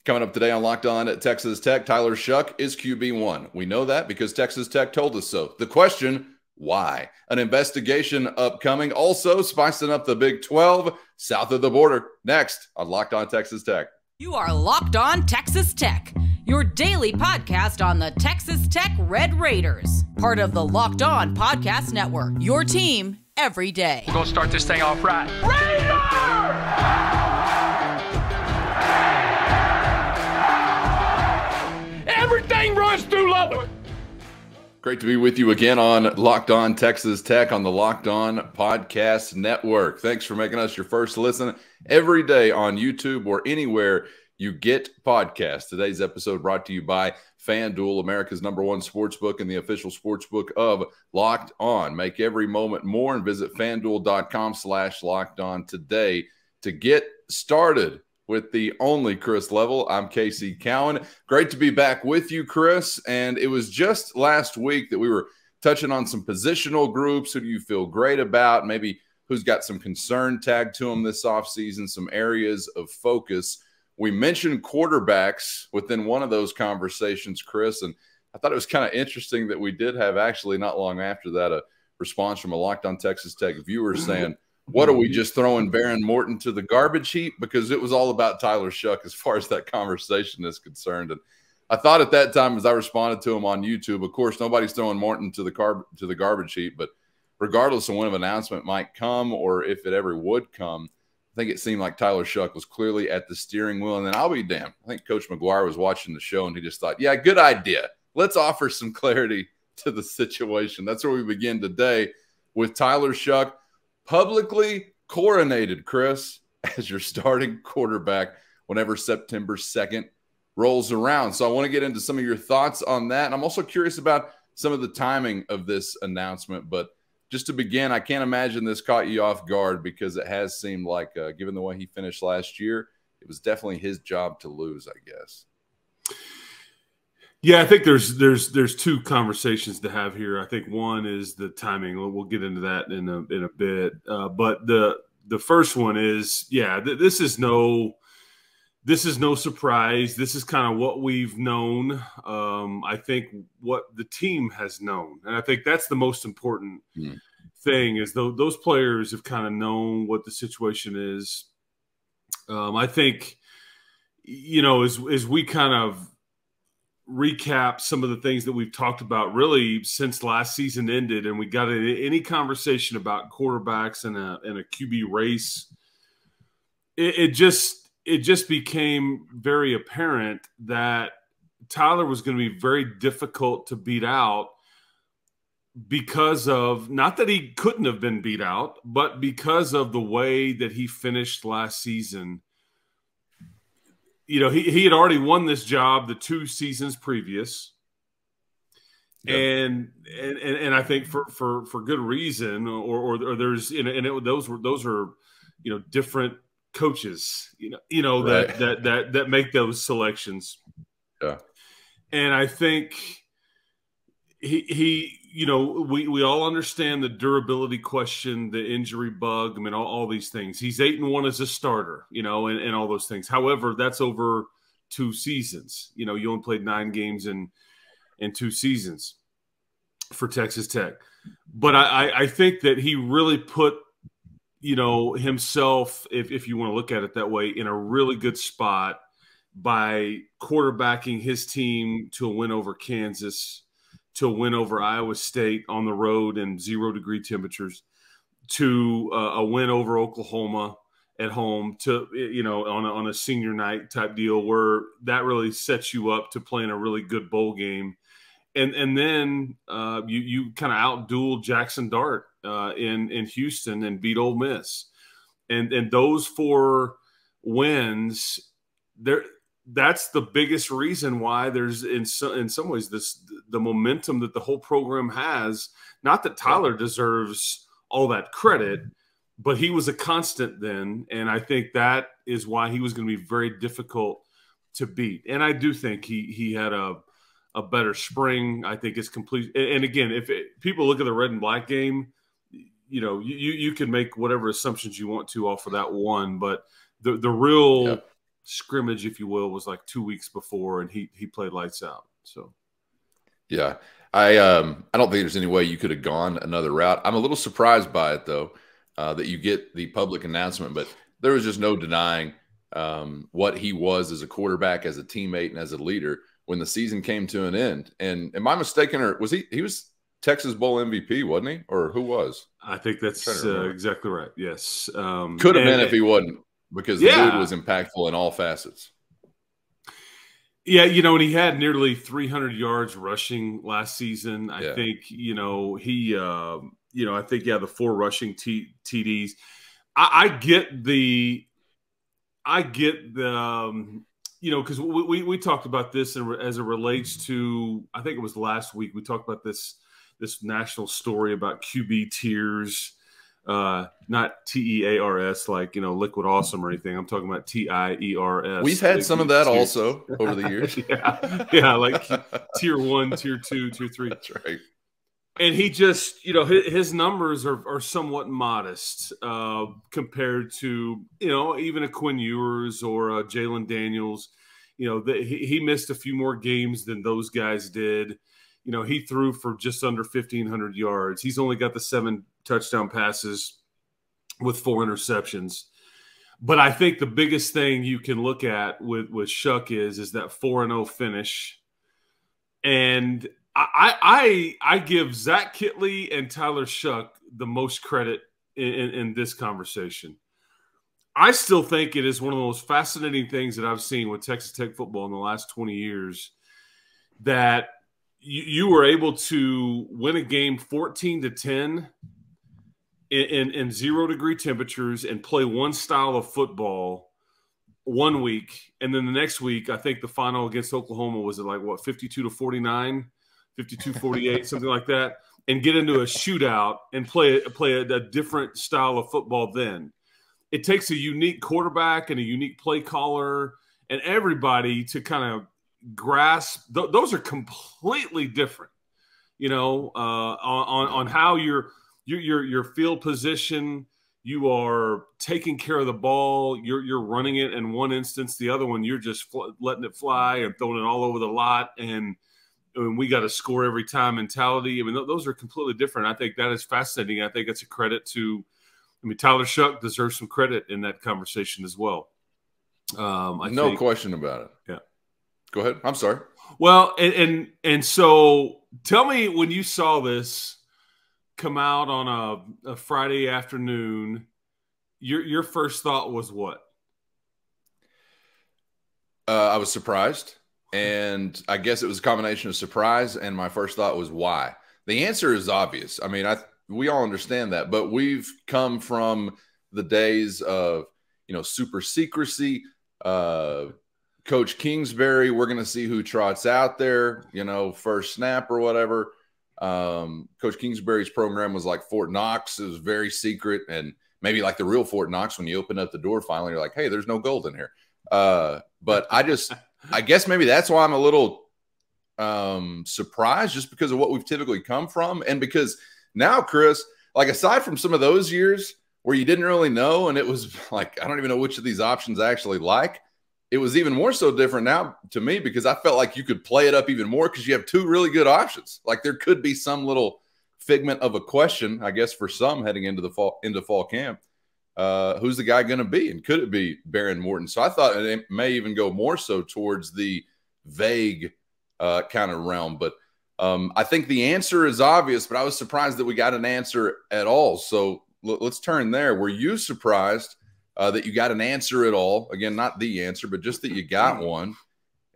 Coming up today on Locked On at Texas Tech, Tyler Shough is QB1. We know that because Texas Tech told us so. The question, why? An investigation upcoming, also spicing up the Big 12 south of the border. Next on Locked On Texas Tech. You are Locked On Texas Tech, your daily podcast on the Texas Tech Red Raiders. Part of the Locked On Podcast Network, your team every day. We're going to start this thing off right. Raider! Everything runs through Lubbock. Great to be with you again on Locked On Texas Tech on the Locked On Podcast Network. Thanks for making us your first listen every day on YouTube or anywhere you get podcasts. Today's episode brought to you by FanDuel, America's #1 sportsbook and the official sportsbook of Locked On. Make every moment more and visit FanDuel.com/LockedOn today to get started with the only Chris Level. I'm Casey Cowan. Great to be back with you, Chris. And it was just last week that we were touching on some positional groups. Who do you feel great about? Maybe who's got some concern tagged to them this offseason, some areas of focus. We mentioned quarterbacks within one of those conversations, Chris, and I thought it was kind of interesting that we did have actually not long after that a response from a Locked On Texas Tech viewer saying, what are we just throwing Baron Morton to the garbage heap? Because it was all about Tyler Shough as far as that conversation is concerned. And I thought at that time as I responded to him on YouTube, of course, nobody's throwing Morton to the garbage heap. But regardless of when an announcement might come or if it ever would come, I think it seemed like Tyler Shough was clearly at the steering wheel. And then I'll be damned, I think Coach McGuire was watching the show and he just thought, yeah, good idea. Let's offer some clarity to the situation. That's where we begin today with Tyler Shough, publicly coronated, Chris, as your starting quarterback whenever September 2nd rolls around. So I want to get into some of your thoughts on that. And I'm also curious about some of the timing of this announcement. But just to begin, I can't imagine this caught you off guard because it has seemed like, given the way he finished last year, it was definitely his job to lose, I guess. Yeah, I think there's two conversations to have here. I think one is the timing. We'll get into that in a bit. But the first one is, yeah, this is no surprise. This is kind of what we've known. I think what the team has known, and I think that's the most important thing is those players have kind of known what the situation is. I think, you know, as we kind of recap some of the things that we've talked about really since last season ended, and we got into any conversation about quarterbacks and a QB race, it just became very apparent that Tyler was going to be very difficult to beat out because of, not that he couldn't have been beat out, but because of the way that he finished last season. You know, he had already won this job the 2 seasons previous. Yep. And I think for good reason, or there's, you know, those are, you know, different coaches, right, that make those selections. Yeah. And I think he you know, we all understand the durability question, the injury bug, I mean, all these things. He's 8-1 as a starter, you know, and all those things. However, that's over 2 seasons. You know, you only played 9 games in 2 seasons for Texas Tech. But I think that he really put, you know, himself, if you want to look at it that way, in a really good spot by quarterbacking his team to a win over Kansas, to a win over Iowa State on the road in 0-degree temperatures, to a win over Oklahoma at home, to, you know, on a senior night type deal where that really sets you up to play in a really good bowl game. And then you kind of outdueled Jackson Dart in Houston and beat Ole Miss. And those 4 wins, that's the biggest reason why there's in some ways the momentum that the whole program has. Not that Tyler deserves all that credit, but he was a constant then, and I think that is why he was going to be very difficult to beat. And I do think he had a better spring. I think it's complete. And again, if people look at the red and black game, you know, you can make whatever assumptions you want to off of that one, but the real scrimmage, if you will, was like 2 weeks before, and he played lights out. So, yeah, I don't think there's any way you could have gone another route. I'm a little surprised by it though, that you get the public announcement, but there was just no denying what he was as a quarterback, as a teammate, and as a leader when the season came to an end. And am I mistaken, or was he was Texas Bowl MVP, wasn't he? Or who was? I think that's exactly right. Yes. Could have been if he wasn't, because the dude was impactful in all facets. Yeah, and he had nearly 300 yards rushing last season. I think, he, I think, the 4 rushing TDs. I get the, because we talked about this as it relates to, I think it was last week, we talked about this national story about QB tiers, not TEARS, like, Liquid Awesome or anything. I'm talking about TIERS. We've had some of that tiers also over the years. yeah, like tier 1, tier 2, tier 3. That's right. And he just, his numbers are somewhat modest compared to, even a Quinn Ewers or a Jalen Daniels. He missed a few more games than those guys did. He threw for just under 1,500 yards. He's only got the 7 touchdown passes with 4 interceptions. But I think the biggest thing you can look at with Shough is that 4-0 finish. And I give Zach Kitley and Tyler Shough the most credit in this conversation. I still think it is one of the most fascinating things that I've seen with Texas Tech football in the last 20 years, that you were able to win a game 14-10 in 0-degree temperatures and play one style of football 1 week, and then the next week, I think the final against Oklahoma was 52-49, 52-48, something like that, and get into a shootout and play a different style of football. Then it takes a unique quarterback and a unique play caller and everybody to kind of grasp. Those are completely different, on how your field position. You are taking care of the ball. You're running it in one instance. The other one, you're just letting it fly and throwing it all over the lot. And we got to score every time mentality. I mean, those are completely different. I think that is fascinating. I think it's a credit to, Tyler Shough deserves some credit in that conversation as well. No question about it. Yeah. Go ahead. I'm sorry. Well, and so tell me, when you saw this come out on a Friday afternoon, your first thought was what? I was surprised, and I guess it was a combination of surprise, and my first thought was why. The answer is obvious. I mean, we all understand that, but we've come from the days of, super secrecy, Coach Kingsbury, we're going to see who trots out there, first snap or whatever. Coach Kingsbury's program was like Fort Knox. It was very secret, and maybe like the real Fort Knox, when you open up the door finally, you're like, hey, there's no gold in here. But I guess maybe that's why I'm a little surprised, just because of what we've typically come from. And because now, Chris, like, aside from some of those years where you didn't really know, and it was like, I don't even know which of these options I actually like, it was even more so different now to me, because I felt like you could play it up even more because you have 2 really good options. Like, there could be some little figment of a question, I guess, for some heading into fall camp. Who's the guy going to be? And could it be Baron Morton? So I thought it may even go more so towards the vague kind of realm. But I think the answer is obvious, but I was surprised that we got an answer at all. So let's turn there. Were you surprised that you got an answer at all? Again, not the answer, but just that you got one.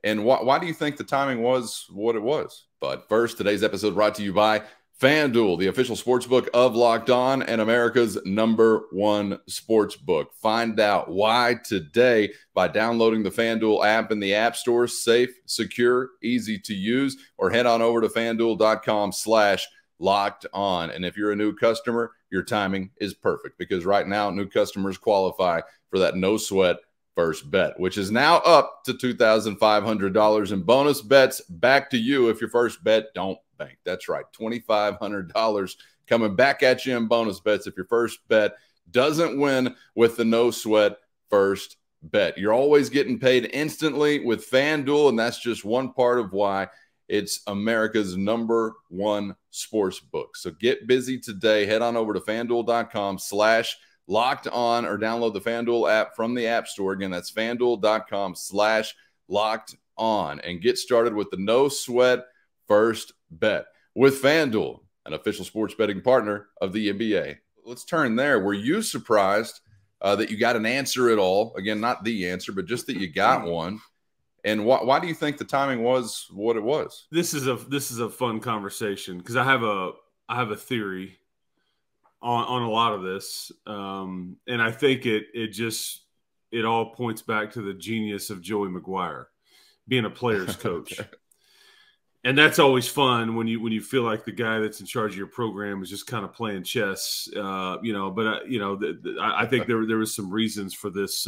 And why do you think the timing was what it was? But first, today's episode brought to you by FanDuel, the official sportsbook of Locked On and America's #1 sportsbook. Find out why today by downloading the FanDuel app in the App Store. Safe, secure, easy to use, or head on over to FanDuel.com/LockedOn. And if you're a new customer, your timing is perfect, because right now new customers qualify for that no sweat first bet, which is now up to $2,500 in bonus bets back to you if your first bet don't bank. That's right, $2,500 coming back at you in bonus bets if your first bet doesn't win with the no sweat first bet. You're always getting paid instantly with FanDuel, and that's just one part of why it's America's #1 sports book. So get busy today. Head on over to FanDuel.com/LockedOn or download the FanDuel app from the App Store. Again, that's FanDuel.com/LockedOn and get started with the no sweat first bet with FanDuel, an official sports betting partner of the NBA. Let's turn there. Were you surprised that you got an answer at all? Again, not the answer, but just that you got one. And why do you think the timing was what it was? This is a fun conversation because I have a theory on a lot of this, and I think it all points back to the genius of Joey McGuire being a player's coach. And that's always fun when you feel like the guy that's in charge of your program is just kind of playing chess, But I think there was some reasons for this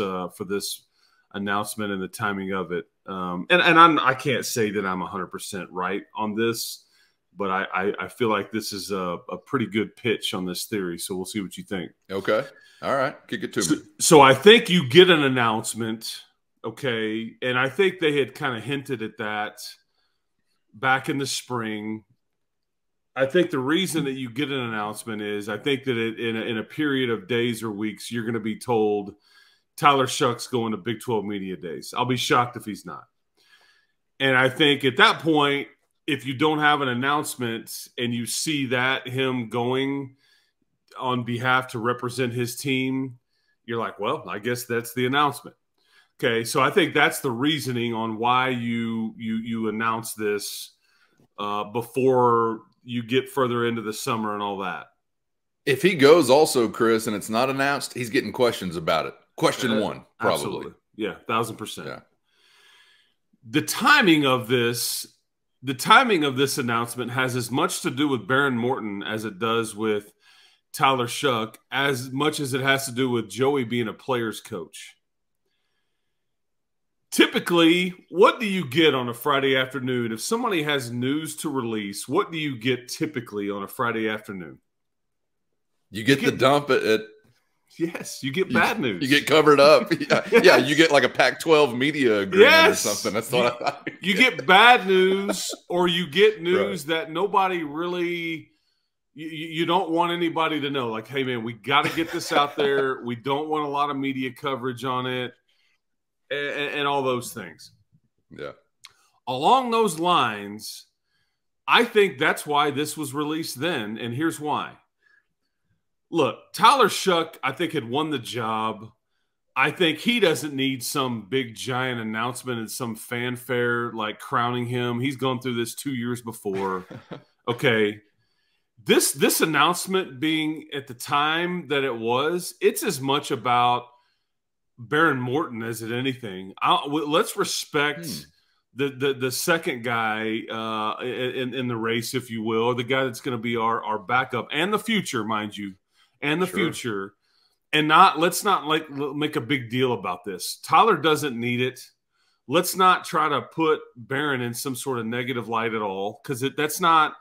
announcement and the timing of it. I can't say that I'm 100% right on this, but I feel like this is a pretty good pitch on this theory. So we'll see what you think. Okay. All right. Kick it to me. So I think you get an announcement. Okay. And I think they had kind of hinted at that back in the spring. I think the reason that you get an announcement is I think that in a period of days or weeks, you're going to be told Tyler Shough's going to Big 12 Media Days. I'll be shocked if he's not. And I think at that point, if you don't have an announcement and you see that him going on behalf to represent his team, you're like, well, I guess that's the announcement. Okay, so I think that's the reasoning on why you announce this before you get further into the summer and all that. If he goes also, Chris, and it's not announced, he's getting questions about it. Question one, probably. Absolutely. Yeah, 1,000%. Yeah. The timing of this announcement has as much to do with Baron Morton as it does with Tyler Shough, as much as it has to do with Joey being a player's coach. Typically, what do you get on a Friday afternoon? If somebody has news to release, what do you get typically on a Friday afternoon? You get the dump at yes, you get bad news. You get covered up. Yeah, you get like a Pac-12 media agreement or something. That's what I thought. You get bad news, or you get news that nobody really you don't want anybody to know. Like, hey, man, we got to get this out there. We don't want a lot of media coverage on it. And all those things. Yeah. Along those lines, I think that's why this was released then, and here's why. Look, Tyler Shough, I think, had won the job. I think he doesn't need some big, giant announcement and some fanfare like crowning him. He's gone through this 2 years before. Okay. This announcement being at the time that it was, it's as much about Baron Morton as it anything. Let's respect the second guy in the race, if you will, or the guy that's going to be our backup and the future, mind you, and the future. And let's not make a big deal about this. Tyler doesn't need it. Let's not try to put Baron in some sort of negative light at all, because that's not.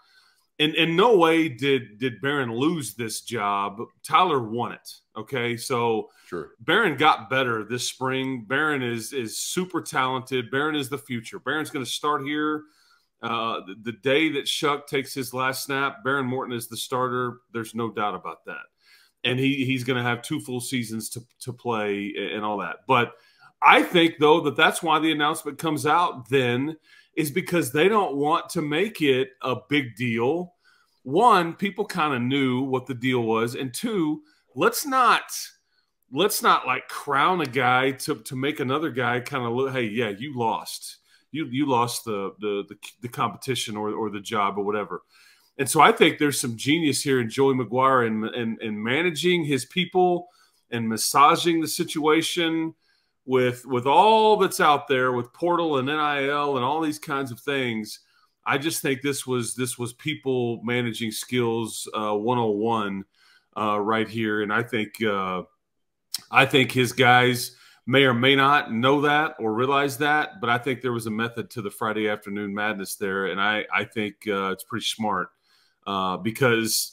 In no way did Baron lose this job. Tyler won it. Okay, so Baron got better this spring. Baron is super talented. Baron is the future. Baron's going to start here. The day that Shough takes his last snap, Baron Morton is the starter. There's no doubt about that. And he's going to have 2 full seasons to play and all that. But I think, though, that's why the announcement comes out then, is because they don't want to make it a big deal. One, people kind of knew what the deal was. And two, let's not like crown a guy to make another guy kind of look, hey, yeah, you lost. You lost the competition or the job or whatever. And so I think there's some genius here in Joey McGuire in managing his people and massaging the situation with all that's out there with portal and NIL and all these kinds of things. I just think this was people managing skills 101 right here. And I think his guys may or may not know that or realize that, but I think there was a method to the Friday afternoon madness there. And I think it's pretty smart because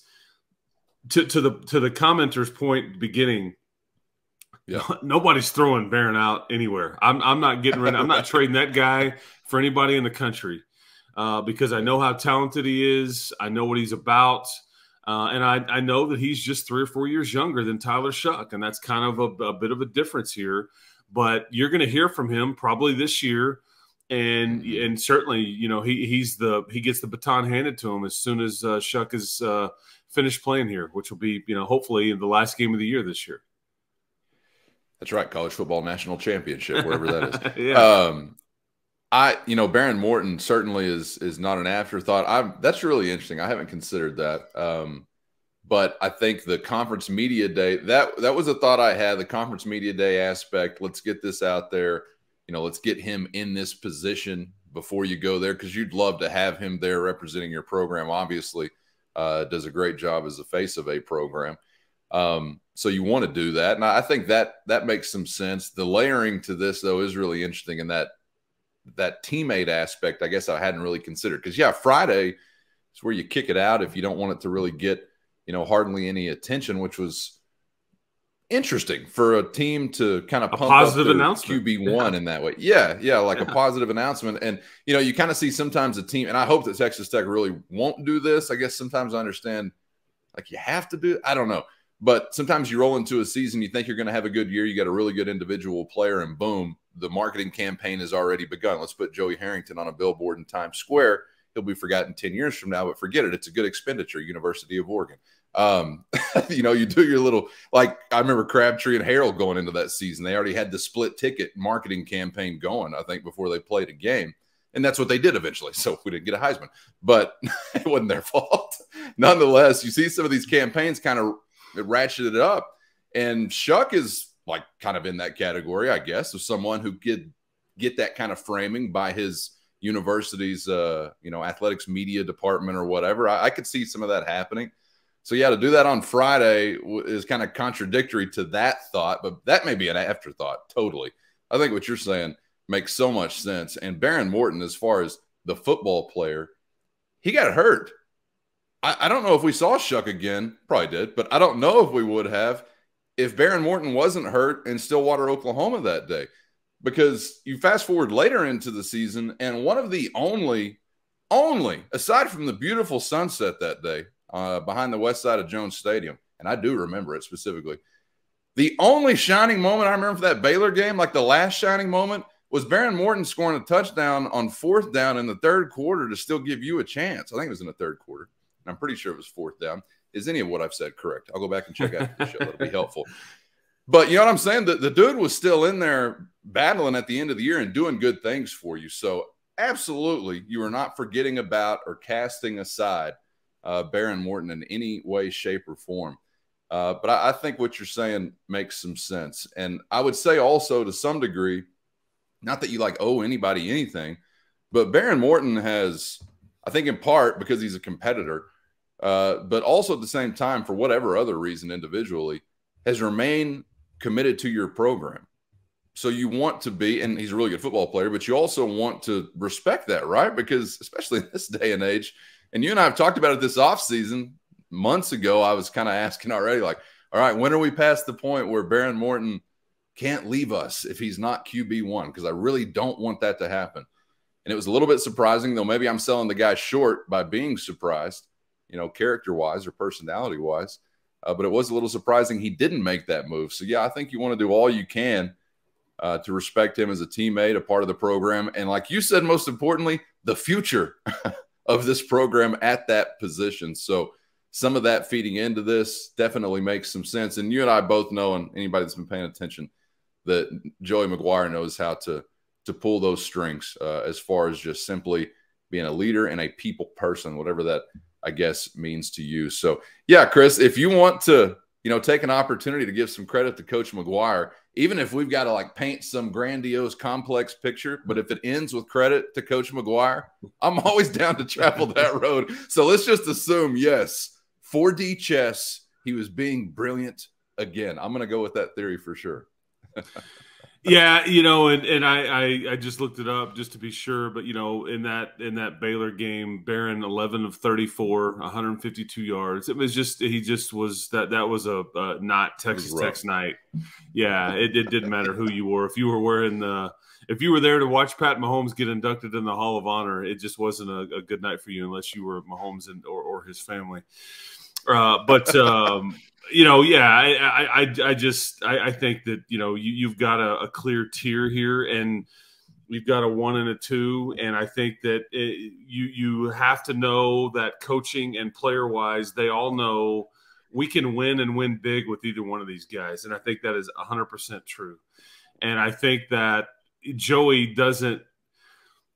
to the commenter's point at the beginning, Yeah. Nobody's throwing Barron out anywhere. I'm not getting rid of. I'm not trading that guy for anybody in the country because I know how talented he is. I know what he's about. And I know that he's just 3 or 4 years younger than Tyler Shough, and that's kind of a bit of a difference here. But you're going to hear from him probably this year, and certainly, you know, he gets the baton handed to him as soon as Shough is finished playing here, which will be, you know, hopefully in the last game of the year this year. That's right, college football national championship, wherever that is. Yeah. You know, Baron Morton certainly is not an afterthought. That's really interesting. I haven't considered that. But I think the conference media day, that was a thought I had, the conference media day aspect. Let's get this out there. You know, let's get him in this position before you go there, because you'd love to have him there representing your program. Obviously, does a great job as the face of a program. So you want to do that. And I think that makes some sense. The layering to this, though, is really interesting. And that teammate aspect, I guess I hadn't really considered. Because, yeah, Friday is where you kick it out if you don't want it to really get, you know, hardly any attention, which was interesting for a team to kind of pump up their QB1 in that way. Yeah, like a positive announcement. And, you know, you kind of see sometimes a team, and I hope that Texas Tech really won't do this. I guess sometimes I understand, like, you have to do it. I don't know. But sometimes you roll into a season, you think you're going to have a good year, you got a really good individual player, and boom, the marketing campaign has already begun. Let's put Joey Harrington on a billboard in Times Square. He'll be forgotten 10 years from now, but forget it. It's a good expenditure, University of Oregon. You know, you do your little, like, I remember Crabtree and Harrell going into that season. They already had the split ticket marketing campaign going, I think, before they played a game. And that's what they did eventually. So we didn't get a Heisman, but it wasn't their fault. Nonetheless, you see some of these campaigns kind of ratcheted it up. And Shough is like kind of in that category, I guess, of someone who could get that kind of framing by his university's, you know, athletics media department or whatever. I could see some of that happening. So, yeah, to do that on Friday is kind of contradictory to that thought, but that may be an afterthought, totally. I think what you're saying makes so much sense. And Baron Morton, as far as the football player, he got hurt. I don't know if we saw Shough again. Probably did, but I don't know if we would have if Baron Morton wasn't hurt in Stillwater, Oklahoma that day. Because you fast forward later into the season, and one of the only, aside from the beautiful sunset that day, behind the west side of Jones Stadium, and I do remember it specifically, the only shining moment I remember for that Baylor game, like the last shining moment, was Baron Morton scoring a touchdown on 4th down in the 3rd quarter to still give you a chance. I think it was in the 3rd quarter, and I'm pretty sure it was 4th down. Is any of what I've said correct? I'll go back and check out the show. That'll be helpful. But you know what I'm saying? The dude was still in there battling at the end of the year and doing good things for you. So absolutely, you are not forgetting about or casting aside Baron Morton in any way, shape, or form. But I think what you're saying makes some sense. And I would say also to some degree, not that you like owe anybody anything, but Baron Morton has, I think in part because he's a competitor, but also at the same time, for whatever other reason individually, has remained committed to your program. So you want to be, and he's a really good football player, but you also want to respect that, right? Because especially in this day and age, and you and I have talked about it this offseason, months ago, I was kind of asking already, like, all right, when are we past the point where Baron Morton can't leave us if he's not QB1? Because I really don't want that to happen. And it was a little bit surprising, though maybe I'm selling the guy short by being surprised, you know, character-wise or personality-wise. But it was a little surprising he didn't make that move. So, yeah, I think you want to do all you can to respect him as a teammate, a part of the program. And like you said, most importantly, the future of this program at that position. So some of that feeding into this definitely makes some sense. And you and I both know, and anybody that's been paying attention, that Joey McGuire knows how to pull those strings as far as just simply being a leader and a people person, whatever that, I guess, means to you. So, yeah, Chris, if you want to, you know, take an opportunity to give some credit to Coach McGuire, even if we've got to like paint some grandiose, complex picture, but if it ends with credit to Coach McGuire, I'm always down to travel that road. So let's just assume, yes, 4D chess, he was being brilliant again. I'm going to go with that theory for sure. Yeah, and I just looked it up just to be sure, but in that Baylor game, Barron 11 of 34, 152 yards. It was just that was a not Texas Tech's night. Yeah, it didn't matter who you were. If you were there to watch Pat Mahomes get inducted in the Hall of Honor, it just wasn't a good night for you unless you were Mahomes or his family. I think that you've got a clear tier here, and we've got a 1 and a 2, and I think that you have to know that coaching and player wise, they all know we can win and win big with either one of these guys, and I think that is 100% true. And I think that Joey doesn't.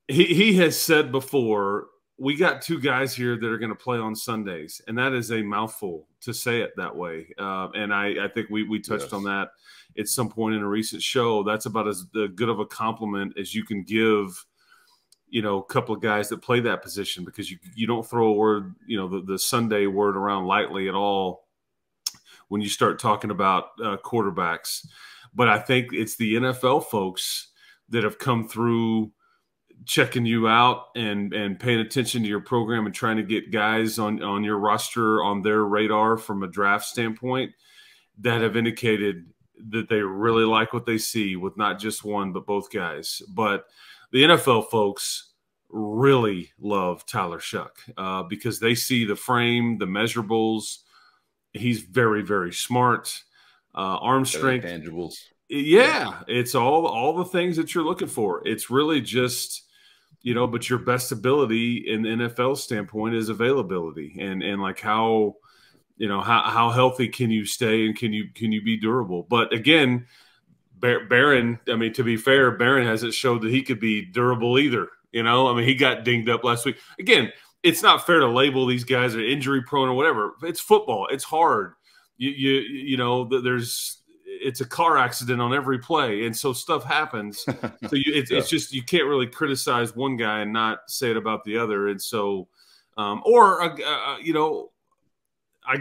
He has said before, we got 2 guys here that are going to play on Sundays, and that is a mouthful to say it that way. And I think we touched on that at some point in a recent show. That's about as good of a compliment as you can give, a couple of guys that play that position, because you don't throw a word, the Sunday word around lightly at all when you start talking about quarterbacks. But I think it's the NFL folks that have come through checking you out and paying attention to your program and trying to get guys on your roster on their radar from a draft standpoint that have indicated that they really like what they see with not just one but both guys. But the NFL folks really love Tyler Shough because they see the frame, the measurables. He's very, very smart. Arm strength. Tangibles. Yeah, it's all the things that you're looking for. It's really just – but your best ability in the NFL standpoint is availability and like how healthy can you stay and can you be durable? But again, Barron, to be fair, Barron hasn't showed that he could be durable either. He got dinged up last week. Again, it's not fair to label these guys as injury prone or whatever. It's football. It's hard. It's a car accident on every play, and so stuff happens. So it's just you can't really criticize one guy and not say it about the other. And so, I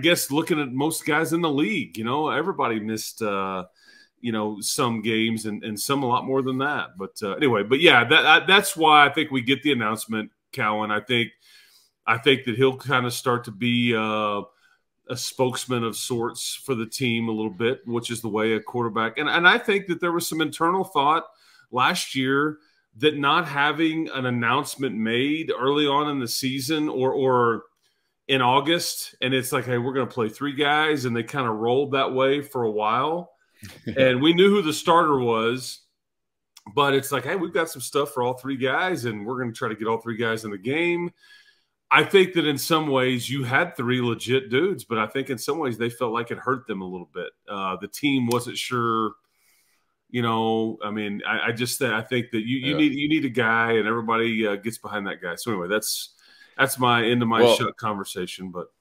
guess looking at most guys in the league, everybody missed, some games and some a lot more than that. But anyway, that's why I think we get the announcement, Cowan. I think that he'll kind of start to be a spokesman of sorts for the team a little bit, which is the way a quarterback. And I think that there was some internal thought last year that not having an announcement made early on in the season or in August, and it's like, hey, we're going to play 3 guys, and they kind of rolled that way for a while. And we knew who the starter was, but it's like, hey, we've got some stuff for all 3 guys, and we're going to try to get all 3 guys in the game. I think that in some ways you had 3 legit dudes, but I think in some ways they felt like it hurt them a little bit. The team wasn't sure, I think that you need a guy, and everybody gets behind that guy. So anyway, that's my end of my Shough conversation. But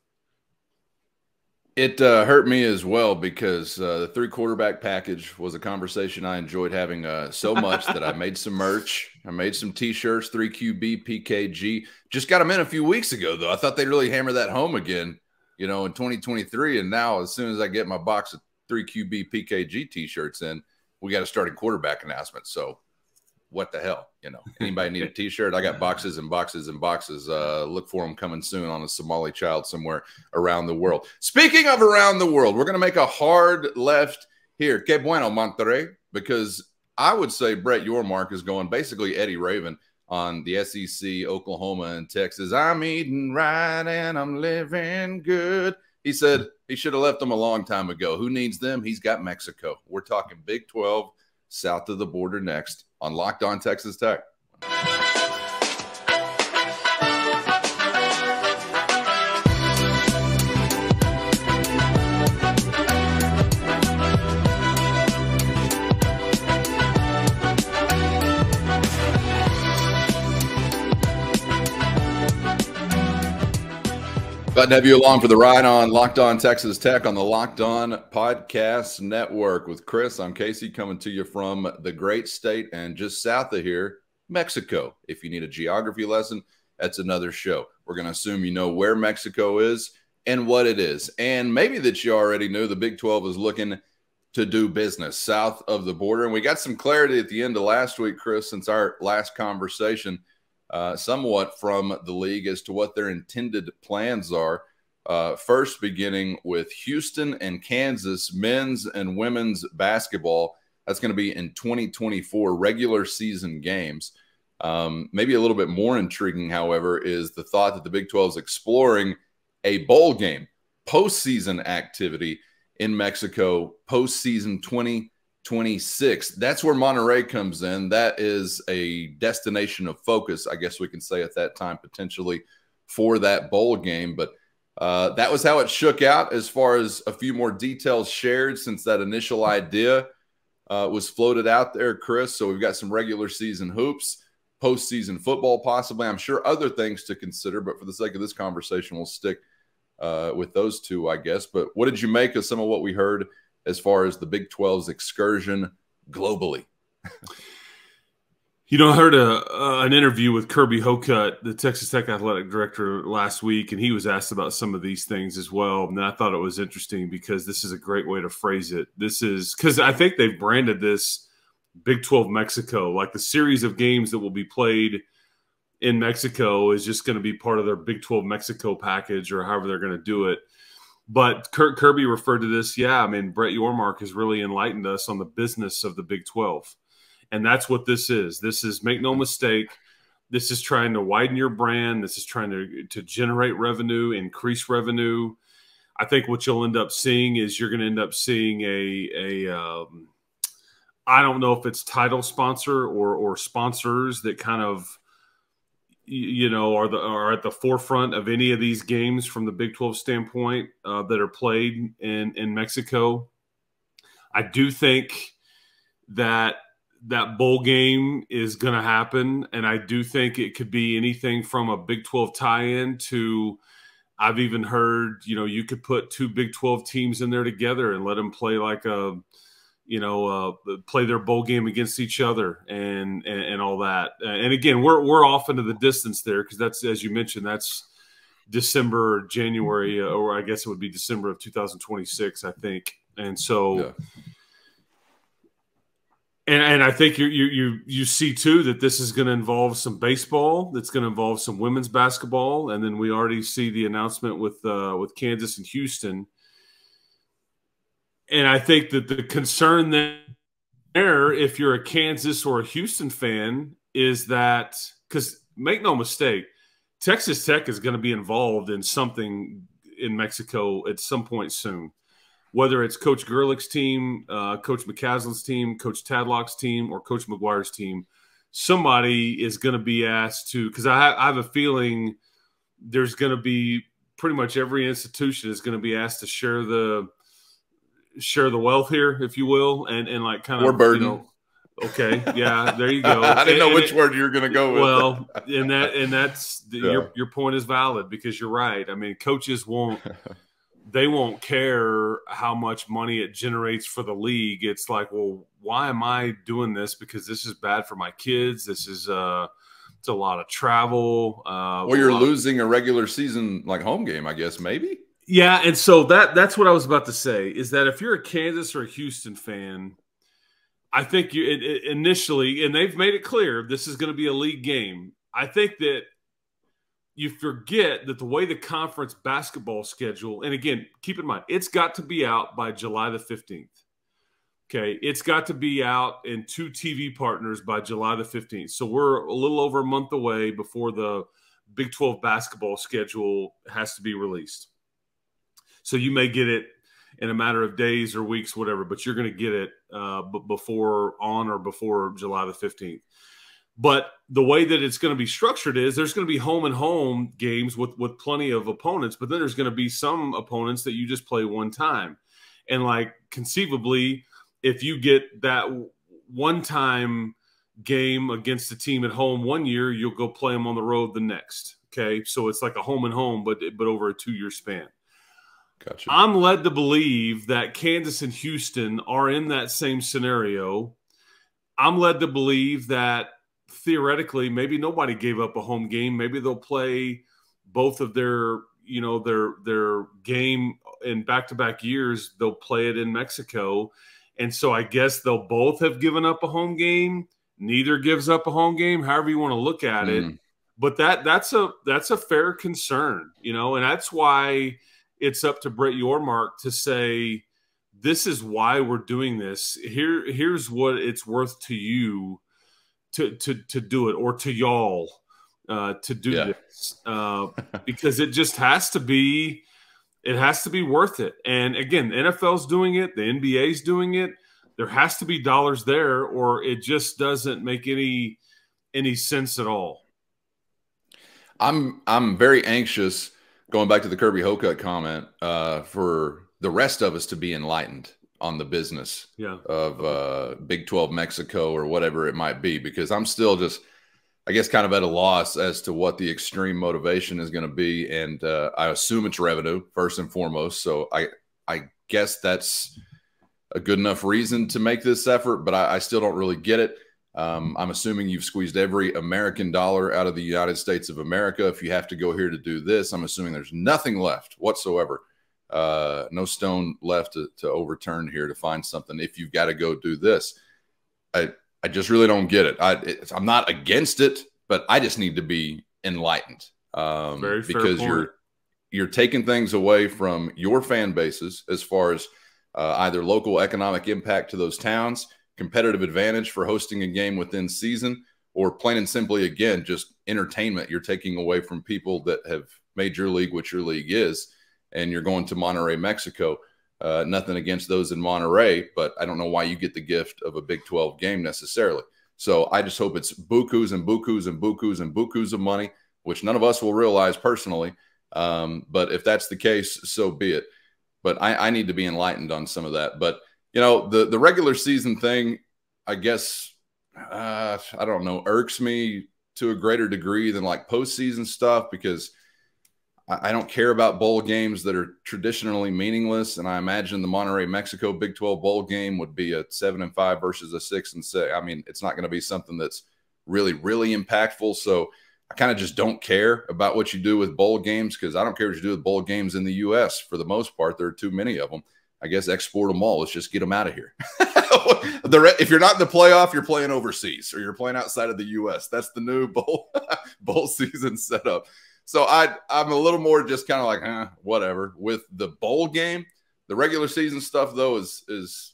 it hurt me as well because the 3 quarterback package was a conversation I enjoyed having so much that I made some merch. I made some T-shirts, 3QB, PKG. Just got them in a few weeks ago, though. I thought they'd really hammer that home again, in 2023. And now, as soon as I get my box of 3QB, PKG T-shirts in, we got to start a quarterback announcement. So what the hell? Anybody need a T-shirt? I got boxes and boxes and boxes. Look for them coming soon on a Somali child somewhere around the world. Speaking of around the world, we're going to make a hard left here. Que bueno, Monterrey, because I would say Brett Yormark is going basically Eddy Raven on the SEC, Oklahoma, and Texas. I'm eating right and I'm living good. He said he should have left them a long time ago. Who needs them? He's got Mexico. We're talking Big 12, south of the border next on Locked On Texas Tech. Glad to have you along for the ride on Locked On Texas Tech on the Locked On Podcast Network with Chris. I'm Casey, coming to you from the great state and just south of here, Mexico. If you need a geography lesson, that's another show. We're going to assume you know where Mexico is and what it is. And maybe that you already knew the Big 12 is looking to do business south of the border. And we got some clarity at the end of last week, Chris, since our last conversation, somewhat from the league as to what their intended plans are. First, beginning with Houston and Kansas men's and women's basketball. That's going to be in 2024 regular season games. Maybe a little bit more intriguing, however, is the thought that the Big 12 is exploring a bowl game, postseason activity in Mexico, postseason 2026. That's where Monterrey comes in. That is a destination of focus, I guess we can say at that time, potentially for that bowl game. But that was how it shook out as far as a few more details shared since that initial idea was floated out there, Chris. So we've got some regular season hoops, postseason football possibly. I'm sure other things to consider, but for the sake of this conversation, we'll stick with those two, I guess. But what did you make of some of what we heard as far as the Big 12's excursion globally? You know, I heard an interview with Kirby Hocutt, the Texas Tech athletic director, last week, and he was asked about some of these things as well. And I thought it was interesting because this is a great way to phrase it. This is because I think they've branded this Big 12 Mexico, like the series of games that will be played in Mexico is just going to be part of their Big 12 Mexico package or however they're going to do it. But Kirby referred to this. Yeah, I mean, Brett Yormark has really enlightened us on the business of the Big 12. And that's what this is. This is, make no mistake, this is trying to widen your brand. This is trying to generate revenue, increase revenue. I think what you'll end up seeing is you're going to end up seeing I don't know if it's title sponsor or sponsors that kind of, you know, are at the forefront of any of these games from the Big 12 standpoint that are played in Mexico. I do think that bowl game is going to happen, and I do think it could be anything from a Big 12 tie-in to, I've even heard, you know, you could put two Big 12 teams in there together and let them play like a, you know, play their bowl game against each other and all that. And again, we're off into the distance there because that's, as you mentioned, that's December, January, or I guess it would be December of 2026, I think. And so, yeah. And I think you see too that this is going to involve some baseball. That's going to involve some women's basketball, and then we already see the announcement with Kansas and Houston. And I think that the concern there, if you're a Kansas or a Houston fan, is that, because make no mistake, Texas Tech is going to be involved in something in Mexico at some point soon, whether it's Coach Gerlich's team, Coach McCaslin's team, Coach Tadlock's team, or Coach McGuire's team. Somebody is going to be asked to, because I have a feeling there's going to be pretty much every institution is going to be asked to share the wealth here, if you will, and like kind of, or burden. You know, okay, yeah, there you go. I didn't know which word you were going to go with. Well, that's yeah. Your point is valid because you're right. I mean, coaches won't care how much money it generates for the league. It's like, well, why am I doing this? Because this is bad for my kids. This is it's a lot of travel. Or you're losing a regular season like home game, I guess, maybe. Yeah, and so that's what I was about to say, is that if you're a Kansas or a Houston fan, I think initially, and they've made it clear, this is going to be a league game. I think that you forget that the way the conference basketball schedule, and again, keep in mind, it's got to be out by July the 15th. Okay, it's got to be out in 2 TV partners by July the 15th. So we're a little over a month away before the Big 12 basketball schedule has to be released. So you may get it in a matter of days or weeks, whatever, but you're going to get it before July the 15th. But the way that it's going to be structured is there's going to be home and home games with plenty of opponents, but then there's going to be some opponents that you just play one time. And like conceivably, if you get that one-time game against the team at home one year, you'll go play them on the road the next. Okay, so it's like a home and home, but over a 2-year span. Gotcha. I'm led to believe that Kansas and Houston are in that same scenario. I'm led to believe that theoretically, maybe nobody gave up a home game. Maybe they'll play both of their game in back-to-back years. They'll play it in Mexico. And so I guess they'll both have given up a home game. Neither gives up a home game, however you want to look at it. But that's a fair concern, and that's why it's up to Brett Yormark to say, this is why we're doing this. Here's what it's worth to you to do it, or to y'all to do this, because it just has to be. It has to be worth it. And again, the NFL's doing it, the NBA's doing it. There has to be dollars there, or it just doesn't make any sense at all. I'm very anxious, going back to the Kirby Hocutt comment, for the rest of us to be enlightened on the business of Big 12 Mexico or whatever it might be, because I'm still just, I guess, kind of at a loss as to what the extreme motivation is going to be. And I assume it's revenue first and foremost. So I guess that's a good enough reason to make this effort, but I still don't really get it. I'm assuming you've squeezed every American dollar out of the United States of America. If you have to go here to do this, I'm assuming there's nothing left whatsoever. No stone left to overturn here to find something if you've got to go do this. I just really don't get it. I'm not against it, but I just need to be enlightened, because you're taking things away from your fan bases as far as either local economic impact to those towns, competitive advantage for hosting a game within season, or plain and simply, again, just entertainment. You're taking away from people that have made your league what your league is, and you're going to Monterrey, Mexico. Nothing against those in Monterrey, but I don't know why you get the gift of a Big 12 game necessarily. So I just hope it's bukus and bukus and bukus and bukus of money, which none of us will realize personally. But if that's the case, so be it. But I need to be enlightened on some of that. But, the regular season thing, I guess, I don't know, irks me to a greater degree than like postseason stuff, because I don't care about bowl games that are traditionally meaningless. And I imagine the Monterrey, Mexico Big 12 bowl game would be a 7-5 versus a 6-6. I mean, it's not going to be something that's really, really impactful. So I kind of just don't care about what you do with bowl games, because I don't care what you do with bowl games in the U.S. For the most part, there are too many of them. I guess export them all. Let's just get them out of here. If you're not in the playoff, you're playing overseas, or you're playing outside of the U.S. That's the new bowl season setup. So I'm a little more just kind of like, whatever. With the bowl game, the regular season stuff, though, is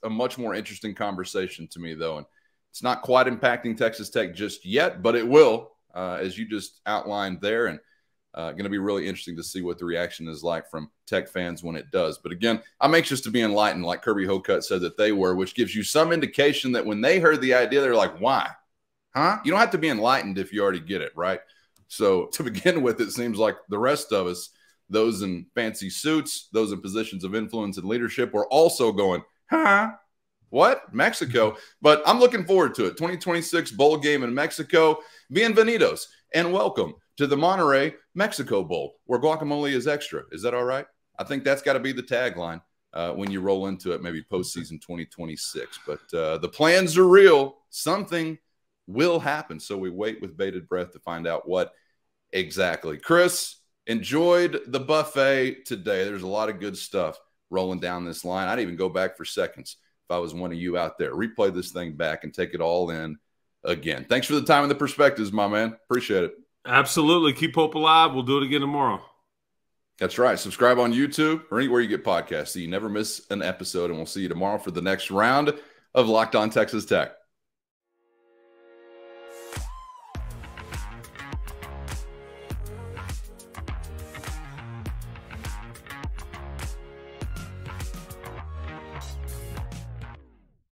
a much more interesting conversation to me, though. And it's not quite impacting Texas Tech just yet, but it will, as you just outlined there. And going to be really interesting to see what the reaction is like from Tech fans when it does. But again, I'm anxious to be enlightened, like Kirby Hocutt said that they were, which gives you some indication that when they heard the idea, they're like, why? Huh? You don't have to be enlightened if you already get it, right? So to begin with, it seems like the rest of us, those in fancy suits, those in positions of influence and leadership, were also going, huh? What? Mexico? But I'm looking forward to it. 2026 bowl game in Mexico. Bienvenidos and welcome to the Monterrey, Mexico Bowl, where guacamole is extra. Is that all right? I think that's got to be the tagline when you roll into it, maybe postseason 2026. But the plans are real. Something will happen. So we wait with bated breath to find out what exactly. Chris, enjoyed the buffet today. There's a lot of good stuff rolling down this line. I'd even go back for seconds if I was one of you out there. Replay this thing back and take it all in again. Thanks for the time and the perspectives, my man. Appreciate it. Absolutely. Keep hope alive. We'll do it again tomorrow. That's right. Subscribe on YouTube or anywhere you get podcasts so you never miss an episode. And we'll see you tomorrow for the next round of Locked On Texas Tech.